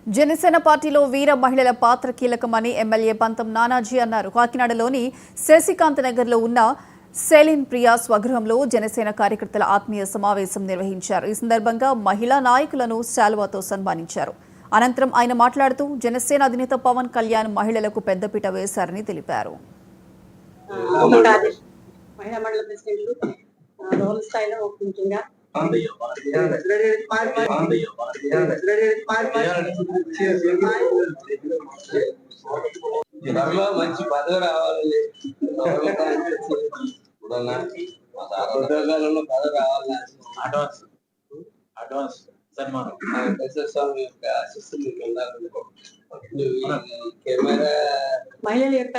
జనసేన పార్టీలో వీర మహిళల పాత్ర కీలకమని ఎమ్మెల్యే పంతం నానాజీ అన్నారు. కాకినాడలోని శశికాంత్ నగర్లో ఉన్న సెలిన్ ప్రియా స్వగృహంలో జనసేన కార్యకర్తల ఆత్మీయ సమావేశం నిర్వహించారు. ఈ సందర్భంగా మహిళా నాయకులను శాలువాతో సన్మానించారు. అనంతరం ఆయన మాట్లాడుతూ జనసేన అధినేత పవన్ కళ్యాణ్ మహిళలకు పెద్దపీట వేశారని తెలిపారు. మంచి పదవి రావాలి, ఉద్యోగాలలో పదవి రావాలి. అడ్వాన్స్ సన్మానం స్వామి యొక్క ఆశీస్సులు మహిళల యొక్క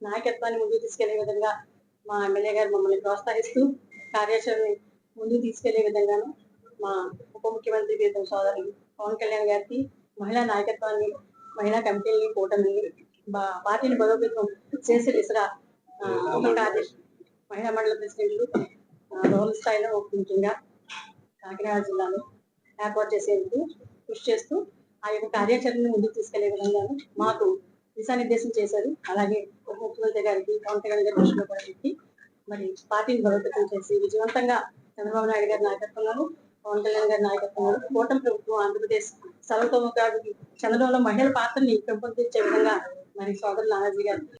నాయకత్వాన్ని ముందుకు తీసుకెళ్లే విధంగా మా ఎమ్మెల్యే గారు మమ్మల్ని ప్రోత్సహిస్తూ కార్యాచరణని ముందుకు తీసుకెళ్లే విధంగాను మా ఉప ముఖ్యమంత్రి ప్రీతం సోదరులు పవన్ కళ్యాణ్ గారికి మహిళా నాయకత్వాన్ని, మహిళా కమిటీలని, కూటమిని, పార్టీని బలోపేతం చేసే దిశగా ఒక మహిళా మండల ప్రెసిడెంట్లు రూరల్ స్థాయిలో ముఖ్యంగా కాకినాడ జిల్లాలో ఏర్పాటు చేసేందుకు కృషి చేస్తూ ఆ యొక్క కార్యాచరణను ముందుకు తీసుకెళ్లే విధంగాను మాకు దిశానిర్దేశం చేశారు. అలాగే ఉప ముఖ్యమంత్రి గారికి, పవన్ కళ్యాణ్ గారి దృష్టిలో కూడా పెట్టి మరి పార్టీని బలోపేతం చేసి విజయవంతంగా చంద్రబాబు నాయుడు గారి నాయకత్వంలో, పవన్ కళ్యాణ్ గారి నాయకత్వంలో కూటమి ప్రభుత్వం ఆంధ్రప్రదేశ్ సర్వతోముఖాభివృద్ధి చెందడంలో మహిళల పాత్రని పెంపొందించే విధంగా మరి సోదరులు నానాజీ గారు